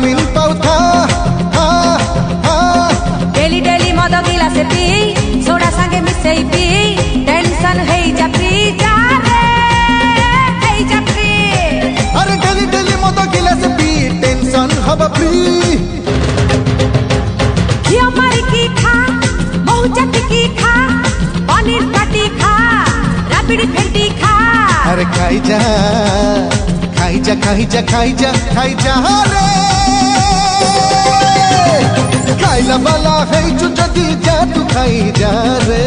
Vitamin পাউথা daily daily मद गिलास P soda संगे मिसई पी टेंशन है जात्री जा रे है जात्री अरे डेली डेली मद गिलास पी टेंशन हवा फ्री घियो मारी की खा महू चटी की खा पनीर काटी खा राबिड़ी फेंटी खा अरे खाई जा खाई जा खाई जा खाई जा खाई जा रे खाइला वाला है जो जदी जा तू खाई जा रे।